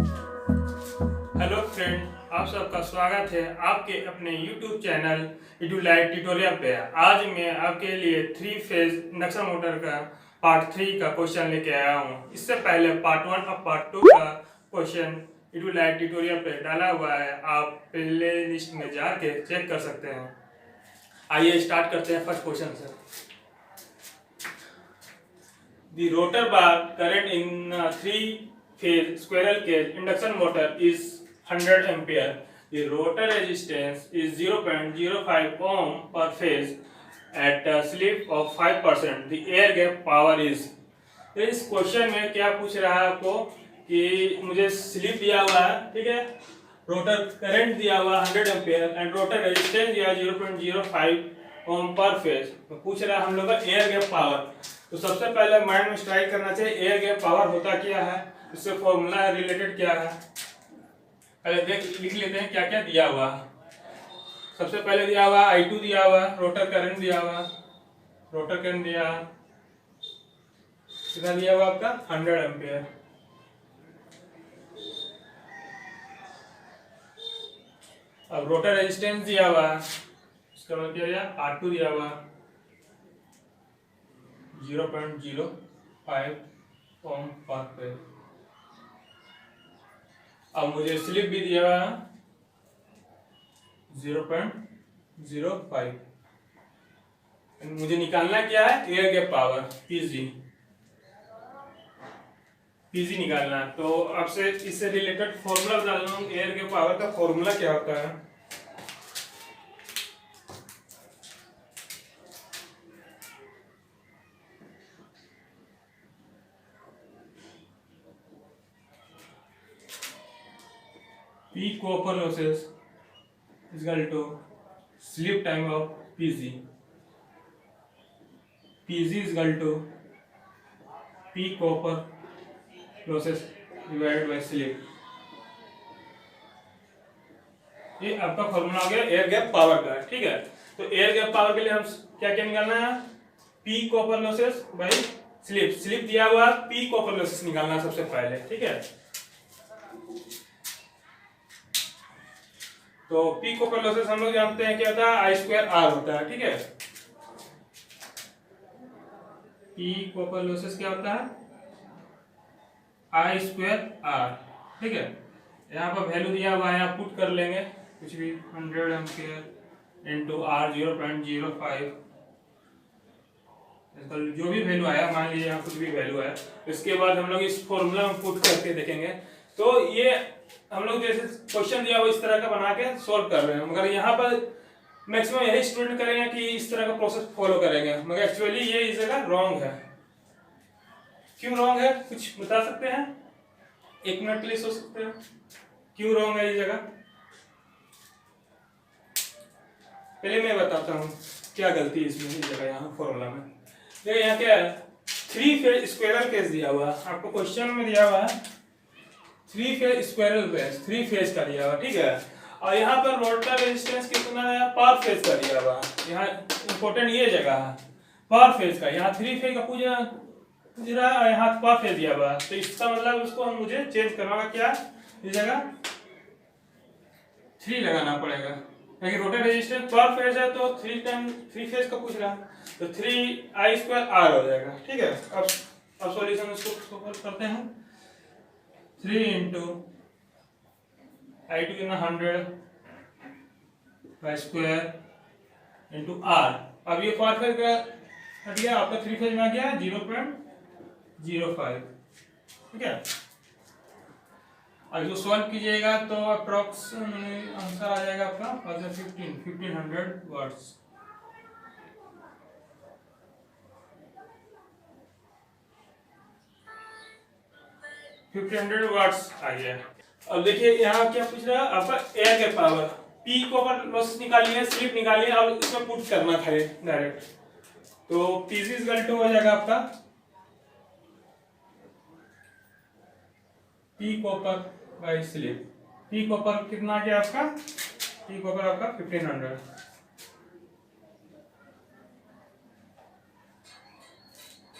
Hello friend, आप सबका स्वागत है आपके अपने YouTube चैनल इडुलाइट ट्यूटोरियल पे। आज मैं आपके लिए 3 फेज इंडक्शन मोटर का पार्ट 3 का क्वेश्चन लेके आया हूँ। इससे पहले पार्ट 1 और पार्ट 2 का क्वेश्चन इडुलाइट ट्यूटोरियल पे डाला हुआ है, आप प्ले लिस्ट में जाके चेक कर सकते हैं। आइए स्टार्ट करते हैं फर्स्ट क्वेश्चन से। The rotor bar current in a 3-phase squirrel cage induction motor is 100 ampere. The rotor resistance is 0.05 ohm per phase at a slip of 5%. The air gap power is. तो इस question में क्या पूछ रहा है आपको कि मुझे स्लिप दिया हुआ है, ठीक है, रोटर करंट दिया हुआ 100 एम्पियर एंड रोटर रेजिस्टेंस दिया 0.05 ओम पर फेज। तो पूछ रहा है हम लोग का एयर गैप पावर। तो सबसे पहले माइंड में स्ट्राइक करना चाहिए एयर गैप पावर होता क्या है, इससे फॉर्मूला रिलेटेड क्या है। पहले लिख लेते हैं क्या क्या दिया हुआ। सबसे पहले दिया हुआ I2 दिया हुआ, रोटर करंट दिया हुआ, रोटर करंट दिया कितना दिया हुआ आपका 100 एम्पियर। अब रोटर रेजिस्टेंस दिया हुआ, इसका मतलब क्या दिया R2 दिया हुआ 0.05 ओम पर फेज। अब मुझे स्लिप भी दिया हुआ 0.05। मुझे निकालना क्या है एयर गैप पावर पीजी निकालना है। तो आपसे इससे रिलेटेड फॉर्मूला बता दूं, एयर गैप पावर का फॉर्मूला क्या होता है। P copper losses is equal to slip time of PG. PG is equal to P copper losses divided by slip। ये आपका फॉर्मूला हो गया एयर गैप पावर का, ठीक है। तो एयर गैप पावर के लिए हम क्या क्या निकालना है, P copper losses by slip. Slip दिया हुआ P कॉपर लॉसेस निकालना है सबसे पहले, ठीक है। तो P कॉपर लॉसेस हम लोग जानते हैं क्या होता है I2R होता है, ठीक है। P कॉपर लॉसेस क्या होता है I2R, ठीक है। यहाँ पर वैल्यू दिया हुआ है, आप पुट कर लेंगे कुछ भी 100 एम्पियर इंटू R 0.05, जो भी वैल्यू आया, मान लीजिए यहाँ कुछ भी वैल्यू है। इसके बाद हम लोग इस फॉर्मूला में पुट करके देखेंगे। तो ये हम लोग जैसे क्वेश्चन दिया वो इस तरह का बना के सोल्व कर रहे हैं, मगर यहाँ पर मैक्सिमम यही स्टूडेंट करेंगे कि इस तरह का प्रोसेस फॉलो करेंगे, मगर एक्चुअली ये इस जगह रॉन्ग है। क्यों रॉन्ग है कुछ बता सकते हैं, 1 मिनट के लिए सोच सकते हैं क्यों रॉन्ग है ये जगह। पहले मैं बताता हूँ क्या गलती इसमें इस जगह यहाँ फॉर्मूला में। देखिए यहाँ क्या है 3 फेज स्क्वायरल केस दिया हुआ, आपको क्वेश्चन में दिया हुआ है 3 फेज स्क्वायरल केस, 3 फेज का दिया हुआ, ठीक है। और यहाँ पर रोटर रेजिस्टेंस कितना है पर फेज का दिया हुआ। यहाँ इंपॉर्टेंट ये जगह है पर फेज का, यहाँ 3 फेज का पूछ रहा है, यहाँ पर फेज दिया हुआ। तो इसका मतलब उसको हम मुझे चेंज करना क्या, इस जगह 3 लगाना पड़ेगा, क्योंकि रोटर रेजिस्टेंस पर फेज है तो 3 फेज का पूछ रहा है, तो 3I2R हो जाएगा, ठीक है। अब सॉल्यूशन इसको करते हैं। 3 इंटू I2 कितना 100 बाई स्क्वायर इंटू R। अब ये पर फेज का हट गया, आपका 3 फेज में आ गया 0.05, ठीक है। और जो सॉल्व कीजिएगा तो अप्रोक्स आंसर आ जाएगा आपका 1500 वाट्स। आ गया। अब देखिए यहाँ क्या पूछ रहा है आपका air gap power, P copper losses निकालिए, स्लिप निकालिए, अब इसमें पुट करना है डायरेक्ट। तो PG इज इक्वल टू हो जाएगा आपका P copper by slip. P copper कितना आ गया आपका, P कॉपर आपका 1500।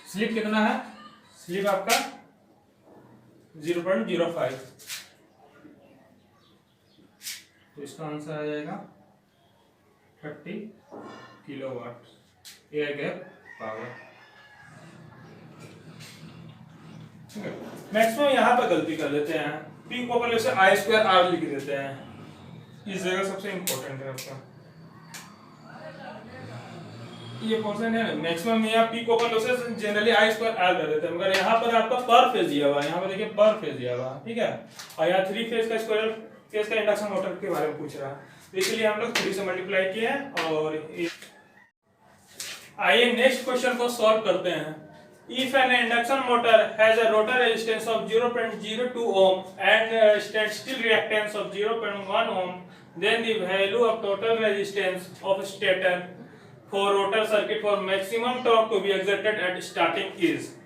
स्लिप कितना है, स्लिप आपका 0.05। तो इसका आंसर आ जाएगा 30 किलोवाट एयर गैप पावर। ठीक है, मैक्सिमम यहाँ पर गलती कर लेते हैं, पी को अपन से आई स्क्वायर आर लिख देते हैं, इस जगह सबसे इम्पोर्टेंट है आपका ये पोर्शन है। मैक्सिमम यहाँ पी को अपन से जनरली आई स्क्वायर आर कर देते हैं, मगर यहाँ पर आपका पर फेज दिया हुआ है, यहाँ पर देखिए पर फेज दिया हुआ है। ठीक है, और यहाँ 3 फेज का स्क्वायर फेज का इंडक्शन मोटर के बारे में पूछ रहा है, तो इसलिए हम लोग 3 से मल्टीप्लाई किए हैं। और आइए नेक्स्ट क्वेश्चन को सॉल्व करते हैं। If an induction motor has a rotor resistance of 0.02 ohm and standstill reactance of 0.1 ohm, then the value of total resistance of stator for rotor circuit for maximum torque to be exerted at starting is।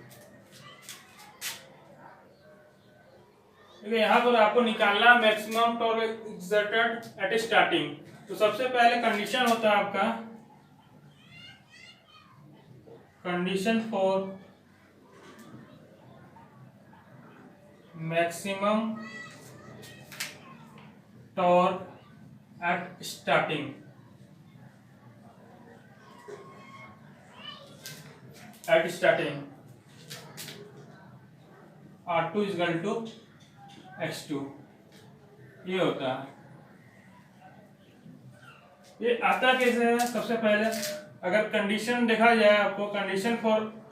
देखिए यहाँ पर आपको निकालना maximum torque exerted at starting. तो सबसे पहले condition होता है आपका condition for maximum torque at starting. At starting R2 is equal to X2, ये होता है। ये आता कैसे है? सबसे पहले अगर कंडीशन देखा जाए आपको, condition for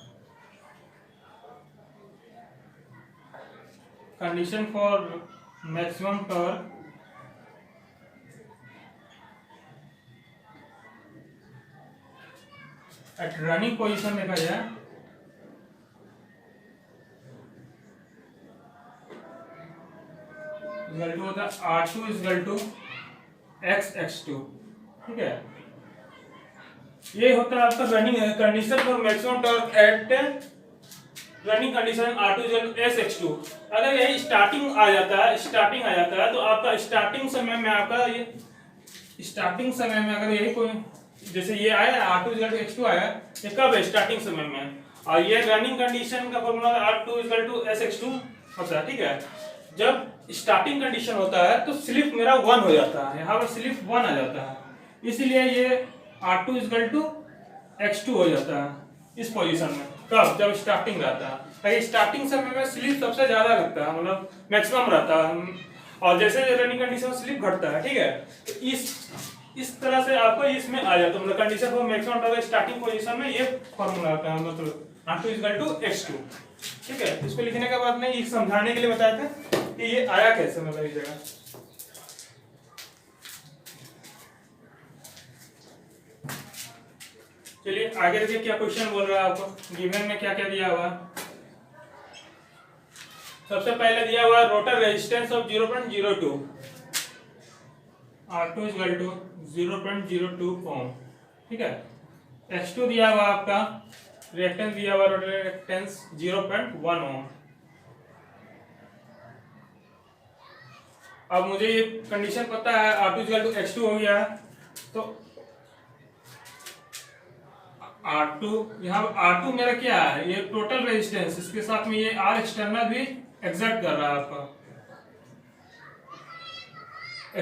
maximum torque at running position देखा जाए इक्वल टू होता है R2 इक्वल टू X2। ठीक है, ये होता है आपका running condition for maximum torque at running condition R2 equal to SX2। अगर यही स्टार्टिंग आ जाता है तो आपका स्टार्टिंग समय में आपका ये स्टार्टिंग समय में अगर यही कोई जैसे ये आया R2 इक्वल टू X2 आया, ये कब है? स्टार्टिंग समय में। और ये रनिंग कंडीशन का formula R2 equal to SX2 होता है। ठीक है, जब स्टार्टिंग कंडीशन होता है तो स्लिप मेरा 1 हो जाता है, यहाँ पर स्लिप 1 आ जाता है, इसलिए ये R2 इक्वल टू X2 हो जाता है इस पोजीशन में। कब? जब स्टार्टिंग रहता है। स्टार्टिंग समय में स्लिप सबसे ज्यादा लगता है, मतलब मैक्सिमम रहता है, और जैसे रनिंग कंडीशन में स्लिप घटता है। ठीक है, तो इस तरह से आपको इसमें आ जाता है, मतलब condition for maximum torque starting position में ये फॉर्मूला आता है, मतलब R2 इक्वल टू X2। ठीक है, इसको लिखने के बाद में ये समझाने के लिए बताया था कि ये आया कैसे, मतलब इस जगह। चलिए आगे देखिए क्या क्वेश्चन बोल रहा है आपको, गिवन में क्या क्या दिया हुआ। सबसे पहले दिया हुआ rotor resistance of 0.02, R2 equal to 0.02 ohm. ठीक है, X2 दिया हुआ आपका रिएक्टेंस दिया हुआ रोटर रिएक्टेंस 0.1 ओम। अब मुझे ये कंडीशन पता है R2 इक्वल टू X2 हो गया, तो R2 यहाँ R2 मेरा क्या है? ये टोटल रेजिस्टेंस, इसके साथ में ये R एक्सटर्नल भी एग्जर्ट कर रहा है आपका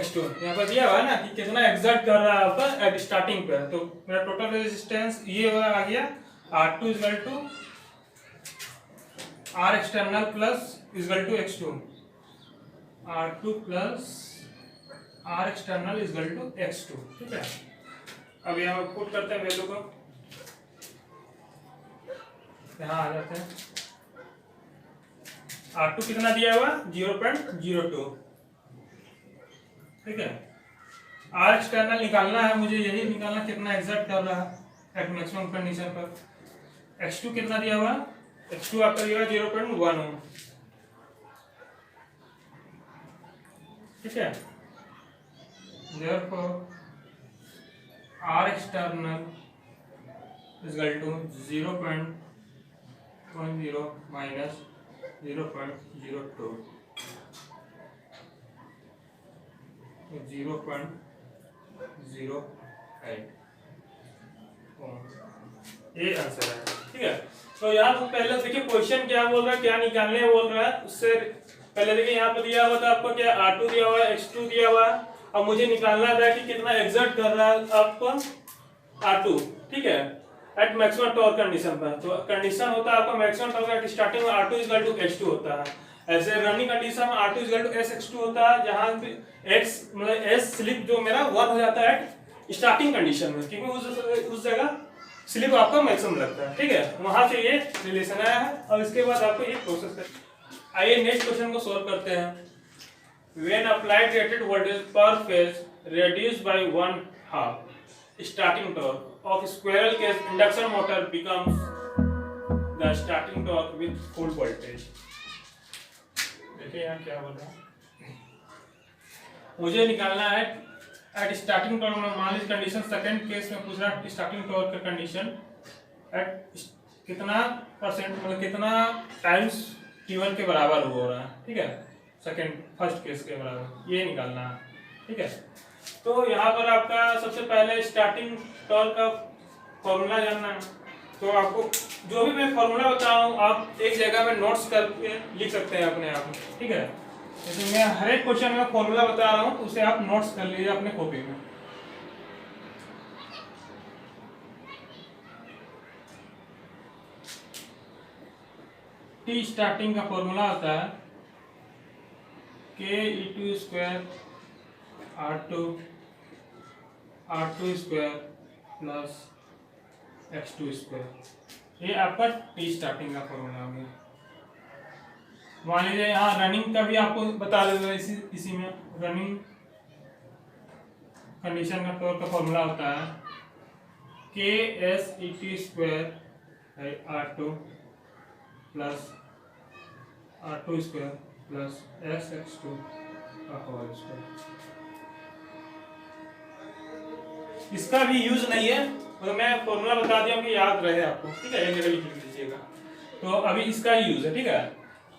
X2। यहाँ पर दिया हुआ है ना कि कितना एग्जर्ट कर रहा है आपका एट स्टार्टिंग पे, तो मेरा टोटल रेजिस्टेंस ये आ गया R2 equal to R external plus equal to X2, R2 plus R external equal to X2। ठीक है, अब यहाँ पुट करते हैं वैल्यू को, यहाँ आ जाते हैं। R2 कितना दिया हुआ? 0.02। ठीक है, R एक्सटर्नल निकालना है मुझे, यही निकालना कितना एग्जर्ट कर रहा है एट मैक्सिमम कंडीशन पर। X2 कितना दिया हुआ? X2 आपका दिया हुआ 0.1 ओम। ठीक है, therefore R external is equal to 0.10 minus 0.02, 0.08 ये आंसर है। ठीक है, तो यहाँ पर पहले देखिए क्वेश्चन क्या बोल रहा है, क्या निकालने बोल रहा है। उससे पहले देखिए यहाँ पर दिया हुआ था आपको क्या, R2 दिया हुआ है, X2 दिया हुआ है, अब मुझे निकालना था कि कितना एग्जर्ट कर रहा है आपका R2, ठीक है, एट मैक्सिमम टॉर्क कंडीशन पर। तो कंडीशन होता है आपका मैक्सिमम टॉर्क एट स्टार्टिंग में R2 = H2 होता है। ऐसे रनिंग कंडीशन में R2 = SX2 होता है, जहां पे X मतलब S स्लिप जो मेरा 1 हो जाता है एट स्टार्टिंग कंडीशन में, क्योंकि उस जगह स्लिप आपका मैक्सिमम लगता है, ठीक है, वहां से ये रिलेशन आया है। और इसके बाद आपको ये प्रोसेस कर। आइए नेक्स्ट क्वेश्चन को सॉल्व करते हैं। When applied rated voltage per phase reduced by 1/2, starting torque of squirrel cage induction motor becomes the starting torque with full voltage। देखिए यहाँ क्या बोल रहा है, मुझे निकालना है एट स्टार्टिंग टॉर्क में। मान लीजिए कंडीशन सेकंड केस में पूछ रहा है स्टार्टिंग टॉर्क का कंडीशन एट कितना परसेंट मतलब कितना टाइम्स T1 के बराबर हो रहा है, ठीक है, सेकंड फर्स्ट केस के बराबर ये निकालना है, ठीक है। तो यहाँ पर आपका सबसे पहले स्टार्टिंग टॉर्क का फॉर्मूला जानना है। तो आपको जो भी मैं फॉर्मूला बता रहा हूँ आप एक जगह में नोट्स करके लिख सकते हैं अपने आप, ठीक है। जैसे मैं हर एक क्वेश्चन में फॉर्मूला बता रहा हूँ उसे आप नोट्स कर लीजिए अपने कॉपी में। टी स्टार्टिंग का फॉर्मूला होता है Ke2² R2² प्लस X2²। ये आपका टी स्टार्टिंग का फॉर्मूला हो गया। मान लीजिए यहाँ रनिंग का भी आपको बता देगा, इसी में रनिंग कंडीशन का टॉर्क का फॉर्मूला होता है KSET² R2 plus R2² plus SX2 का होल स्क्वायर। इसका भी यूज नहीं है, मतलब मैं फॉर्मूला बता दिया कि याद रहे आपको, ठीक है, एक जगह लिख लीजिएगा। तो अभी इसका यूज है, ठीक है।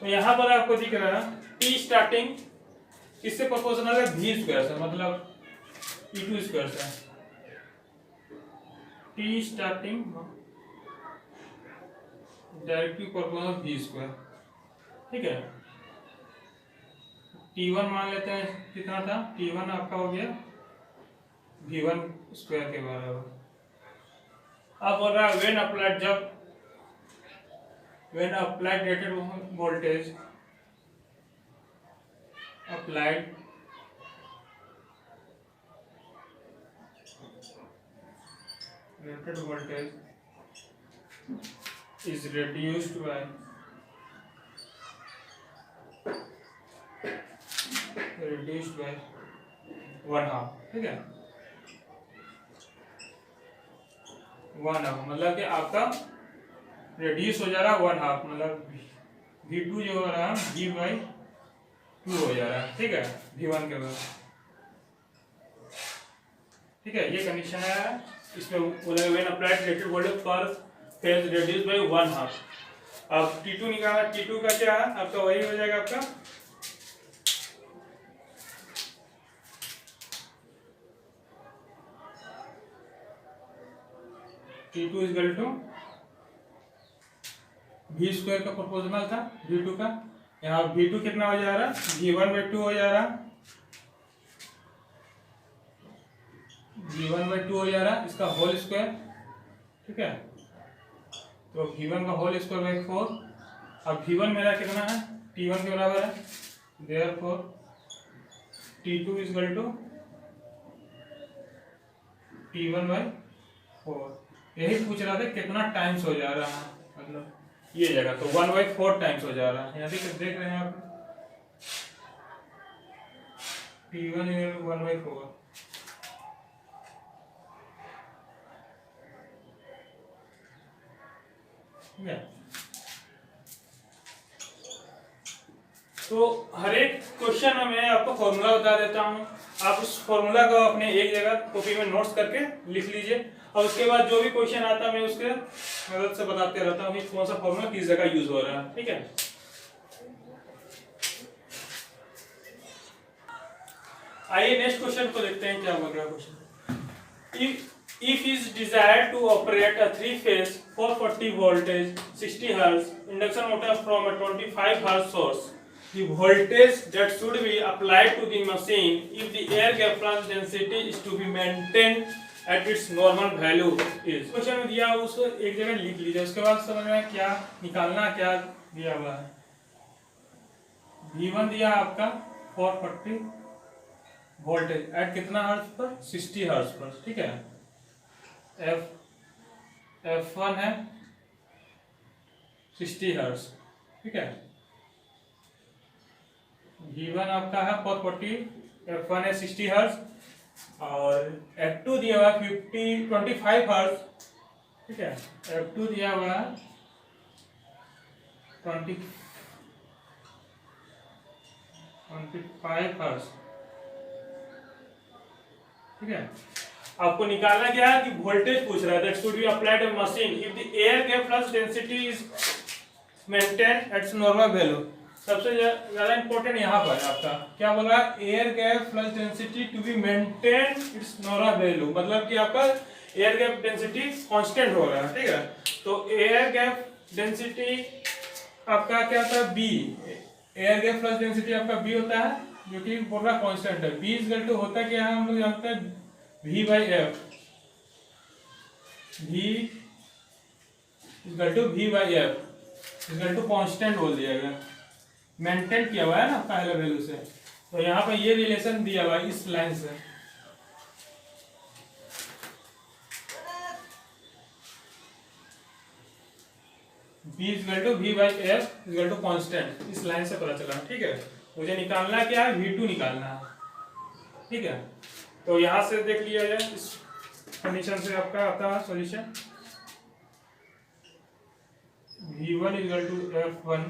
तो यहाँ पर आपको दिख रहा है टी स्टार्टिंग किससे प्रोपोर्शनल है, V² से, मतलब E2² से। T starting directly proportional V², ठीक है। T1 मान लेते हैं कितना था, T1 आपका हो गया V1² के बराबर। अब बोल रहा है when applied rated voltage is reduced by 1/2, ठीक है, 1/2 मतलब कि आपका रिड्यूस हो जा रहा है 1/2, मतलब V2 जो हो रहा है V/2 हो जा रहा है, ठीक है, V1 के बाद, ठीक है। ये कंडीशन है, इसमें बोला व्हेन अप्लाइड रेटेड वोल्टेज पर फेज रिड्यूस बाय 1/2। अब T2 निकाला, T2 का क्या है आपका, वही हो जाएगा आपका T2 = V² का प्रोपोर्शनल था V2 का। यहाँ V2 कितना हो जा रहा है, V1/2 हो जा रहा है, V1/2 हो जा रहा है, इसका होल स्क्वायर, ठीक है। तो V1 का होल स्क्वायर बाई 4। अब V1 मेरा कितना है, T1 के बराबर है, देयरफॉर T2 = T1/4। यही पूछ रहा था कितना टाइम्स हो जा रहा है, मतलब ये जगह तो 1/4 टाइम्स हो जा रहा है। यहाँ देख रहे हैं आप T1 = 1/4, ठीक है। तो हर एक क्वेश्चन में मैं आपको फॉर्मूला बता देता हूँ, आप उस फॉर्मूला को अपने एक जगह कॉपी में नोट्स करके लिख लीजिए, और उसके बाद जो भी क्वेश्चन आता है मैं उसके मदद से बताते रहता हूँ कि कौन सा फॉर्मूला किस जगह यूज हो रहा है, ठीक है। आइए नेक्स्ट क्वेश्चन को देखते हैं क्या बोल रहा है question. If is desired to operate a 3-phase 440 voltage 60 Hz induction motor from a 25 Hz source the voltage that should be applied to the machine if the air gap flux density is to be maintained at its normal value is। Question में दिया उसको एक जगह लिख लीजिए, उसके बाद समझ में क्या निकालना, क्या दिया हुआ है। V1 दिया आपका 440 वोल्टेज एट कितना हर्ट्ज पर, 60 हर्ट्ज पर, ठीक है। F1 है 60 हर्ट्ज, ठीक है। V1 आपका है 440, F1 है 60 हर्ट्ज और F2 दिया हुआ 25 हर्ट्ज, ठीक है। F2 दिया हुआ 25 हर्ट्ज, ठीक है। आपको निकालना क्या है कि वोल्टेज पूछ रहा है that should be applied on machine if the air gap flux density is maintain at normal value. सबसे ज्यादा इंपॉर्टेंट यहाँ पर है आपका क्या बोल रहा है, air gap flux density to be maintain its normal value, मतलब कि आपका एयर गैप डेंसिटी कांस्टेंट हो रहा है, ठीक है। तो एयर गैप डेंसिटी आपका क्या होता है, B, air gap flux density आपका बी होता है, जो कि बोल रहा है कांस्टेंट है। बी इज इक्वल टू होता है क्या है, हम लोग जानते हैं V by F, V equal to V by F equal to constant बोल दिया गया, मेंटेन किया हुआ है ना पहले वैल्यू से। तो यहाँ पर ये रिलेशन दिया हुआ है इस लाइन से, V equal to V by F equal to constant, इस लाइन से पता चला, ठीक है। मुझे निकालना क्या है, V2 निकालना है, ठीक है। तो यहां से देख लिया जाए, इस कंडीशन से आपका आता है solution V1 equal to F1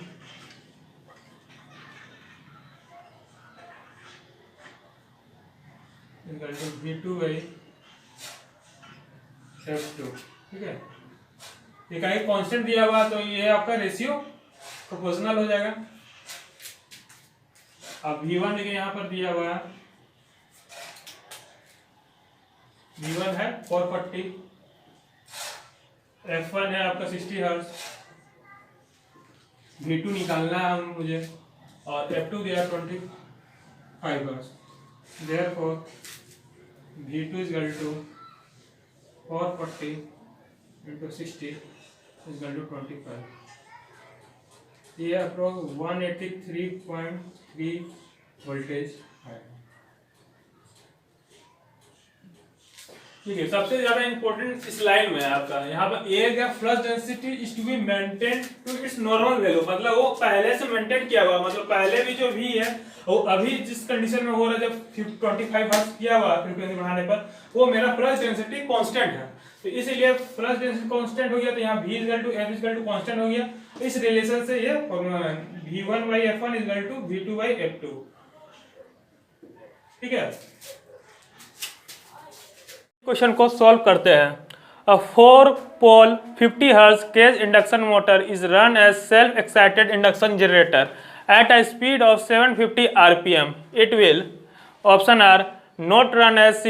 equal to V2 by F2, ठीक है। एक ही कांस्टेंट दिया हुआ तो ये आपका रेशियो प्रोपोर्शनल हो जाएगा। अब V1 देखिए यहाँ पर दिया हुआ है, V1 है 440, F1 है आपका 60 हर्ट्ज, V2 निकालना है मुझे और F2 दिया 25 hertz. Therefore V2 is equal to 440 into 60 is equal to 25। ये अप्रोक्स 183.3 वोल्टेज है, ठीक है। सबसे ज्यादा इंपॉर्टेंट इस लाइन में है आपका यहाँ पर air gap flux density is to be maintain to its normal value, मतलब वो पहले से मेंटेन किया हुआ, मतलब पहले भी जो V है वो अभी जिस कंडीशन में हो रहा है जब 25 हर्ट्ज किया हुआ फ्रीक्वेंसी बढ़ाने पर, वो मेरा फ्लक्स डेंसिटी कांस्टेंट है। तो इसलिए फ्लक्स डेंसिटी कांस्टेंट हो गया, तो यहाँ V equal to F equal to constant हो गया। इस रिलेशन से ये फॉर्मूला है V1 by F1 equal to V2 by F2, ठीक है। क्वेश्चन को सॉल्व करते हैं। A 4-pole 50 hertz cage induction motor is run as self excited induction generator at a speed of 750 rpm. It will option are not run as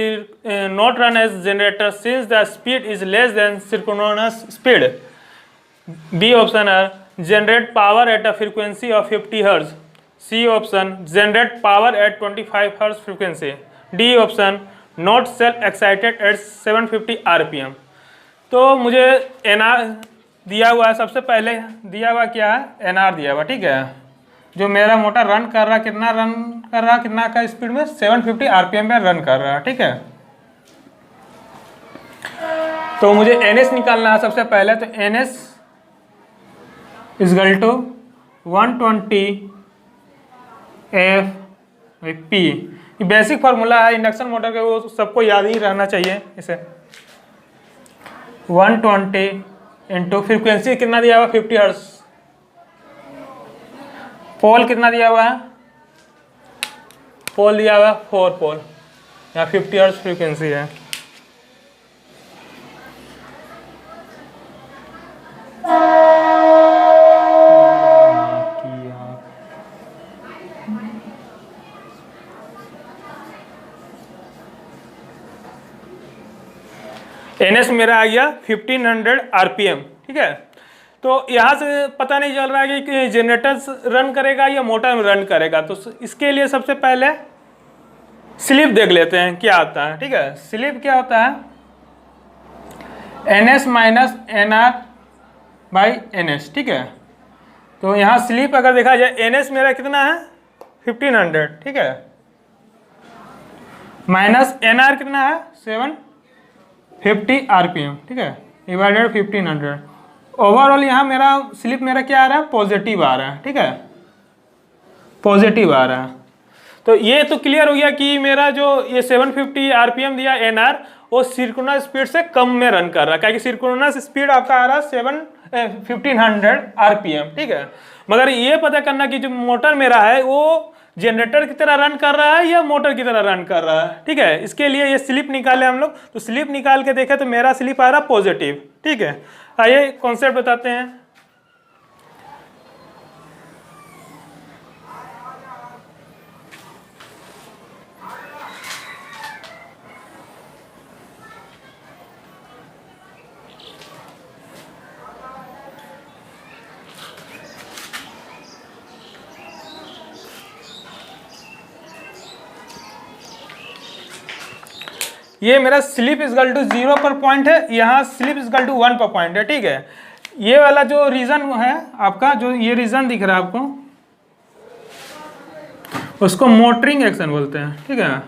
generator since the speed is less than synchronous speed. B option are generate power at a frequency of 50 Hz. C option generate power at 25 Hz frequency. D option not self excited at 750 rpm. तो मुझे NR दिया हुआ है, सबसे पहले दिया हुआ क्या है, NR दिया हुआ, ठीक है। जो मेरा मोटर रन कर रहा, कितना का स्पीड में, 750 rpm पे रन कर रहा है, ठीक है। तो मुझे NS निकालना है सबसे पहले, तो NS इक्वल टू 120 F/P। ये बेसिक फार्मूला है इंडक्शन मोटर का, वो सबको याद ही रहना चाहिए। इसे 120 इंटू फ्रीक्वेंसी कितना दिया हुआ, 50 हर्ट्ज। पोल कितना दिया हुआ है, पोल दिया हुआ है 4 पोल, यहाँ 50 हर्ट्ज फ्रीक्वेंसी है। NS मेरा आ गया 1500 rpm, ठीक है। तो यहाँ से पता नहीं चल रहा है कि जनरेटर रन करेगा या मोटर में रन करेगा। तो इसके लिए सबसे पहले स्लिप देख लेते हैं क्या आता है। ठीक है, स्लिप क्या होता है, NS minus NR by NS। ठीक है, तो यहाँ स्लिप अगर देखा जाए NS मेरा कितना है 1500, ठीक है, माइनस NR कितना है 750 RPM, ठीक है, डिवाइडेड 1500। ओवरऑल यहाँ मेरा स्लिप मेरा क्या आ रहा है, पॉजिटिव आ रहा है। ठीक है, पॉजिटिव आ रहा है। तो ये तो क्लियर हो गया कि मेरा जो ये 750 RPM दिया NR वो सिंक्रोनस स्पीड से कम में रन कर रहा है, क्योंकि सिंक्रोनस स्पीड आपका आ रहा है 1500 RPM। ठीक है, मगर ये पता करना कि जो मोटर मेरा है वो जनरेटर की तरह रन कर रहा है या मोटर की तरह रन कर रहा है। ठीक है, इसके लिए ये स्लिप निकाले हम लोग। तो स्लिप निकाल के देखे तो मेरा स्लिप आ रहा पॉजिटिव। ठीक है, आइए कॉन्सेप्ट बताते हैं। ये मेरा स्लिप इजकल टू 0 पर पॉइंट है, यहाँ स्लिप इजकल टू 1 पर पॉइंट है। ठीक है, ये वाला जो रीजन है आपका, जो ये रीजन दिख रहा है आपको, उसको मोटरिंग एक्शन बोलते हैं। ठीक है,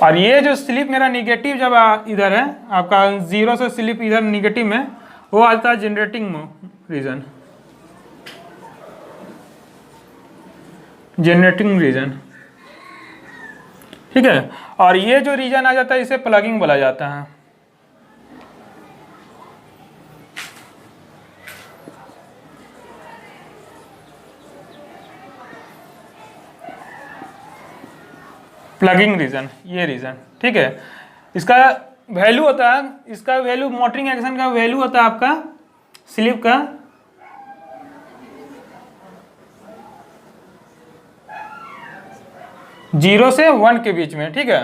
और ये जो स्लिप मेरा निगेटिव जब इधर है आपका 0 से स्लिप इधर निगेटिव में, वो आता है जनरेटिंग रीजन, जनरेटिंग रीजन। ठीक है, और ये जो रीजन आ जाता है इसे प्लगिंग बोला जाता है। प्लगिंग रीजन, ये रीजन। ठीक है, इसका वैल्यू होता है, इसका वैल्यू मोटरिंग एक्शन का वैल्यू होता है आपका स्लिप का 0 से 1 के बीच में। ठीक है,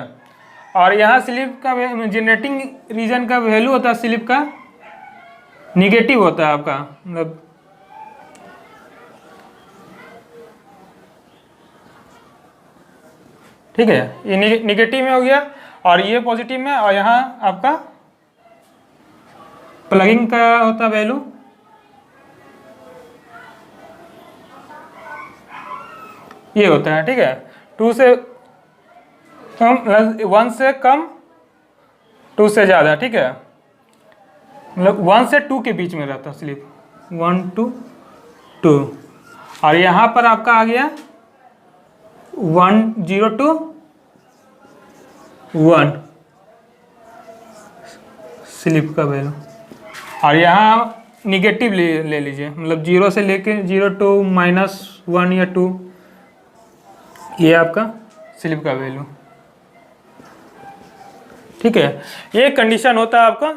और यहाँ स्लिप का जनरेटिंग रीजन का वैल्यू होता है स्लिप का निगेटिव होता है आपका, मतलब ठीक है, ये निगेटिव में हो गया और ये पॉजिटिव में, और यहाँ आपका प्लगिंग का होता है वैल्यू ये होता है। ठीक है, 2 से कम, 1 से कम, 2 से ज़्यादा। ठीक है, मतलब 1 से 2 के बीच में रहता है स्लिप, 1 to 2। और यहाँ पर आपका आ गया 0 to 1 स्लिप का वैल्यू, और यहाँ निगेटिव ले लीजिए, मतलब 0 से लेके 0 to -1 या 2, ये आपका स्लिप का वैल्यू। ठीक है, ये कंडीशन होता है आपका,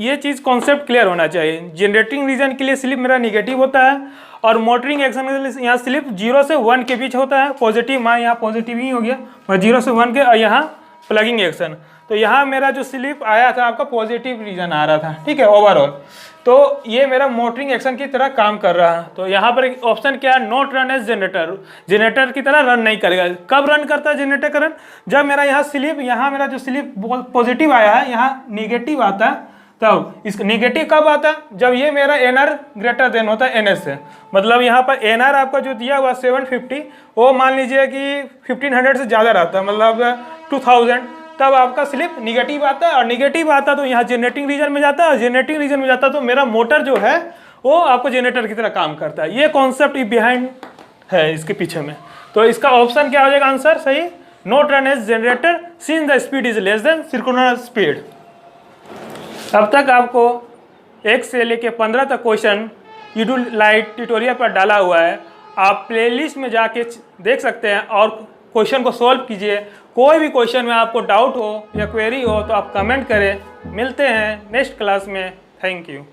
ये चीज़ कॉन्सेप्ट क्लियर होना चाहिए। जनरेटिंग रीजन के लिए स्लिप मेरा निगेटिव होता है और मोटरिंग एक्शन के लिए यहाँ स्लिप 0 से 1 के बीच होता है। पॉजिटिव मान यहाँ पॉजिटिव ही हो गया, और 0 से 1 के, और यहाँ प्लगिंग एक्शन। तो यहाँ मेरा जो स्लिप आया था आपका पॉजिटिव रीजन आ रहा था। ठीक है, ओवरऑल तो ये मेरा मोटरिंग एक्शन की तरह काम कर रहा है। तो यहाँ पर एक ऑप्शन क्या है, not run as generator, generator की तरह रन नहीं करेगा। कब रन करता है जनरेटर करंट, जब मेरा यहाँ स्लिप, यहाँ मेरा जो स्लिप पॉजिटिव आया है, यहाँ निगेटिव आता है, तब इसका निगेटिव कब आता है, जब ये मेरा NR ग्रेटर देन होता है NS से। मतलब यहाँ पर NR आपका जो दिया हुआ 750, वो मान लीजिए कि 1500 से ज़्यादा रहता है, मतलब 2000, तब आपका स्लिप निगेटिव आता है। और निगेटिव आता तो यहाँ जनरेटिंग रीजन में जाता है, और जनरेटिंग रीजन में जाता तो मेरा मोटर जो है वो आपको जनरेटर की तरह काम करता है। ये कॉन्सेप्ट बिहाइंड है इसके पीछे में। तो इसका ऑप्शन क्या हो जाएगा आंसर सही, not run as generator since the speed is less than synchronous speed. अब तक आपको 1 से लेके 15 तक क्वेश्चन यूट्यूब ट्यूटोरियल पर डाला हुआ है, आप प्लेलिस्ट में जाके देख सकते हैं और क्वेश्चन को सॉल्व कीजिए। कोई भी क्वेश्चन में आपको डाउट हो या क्वेरी हो तो आप कमेंट करें। मिलते हैं नेक्स्ट क्लास में। Thank you.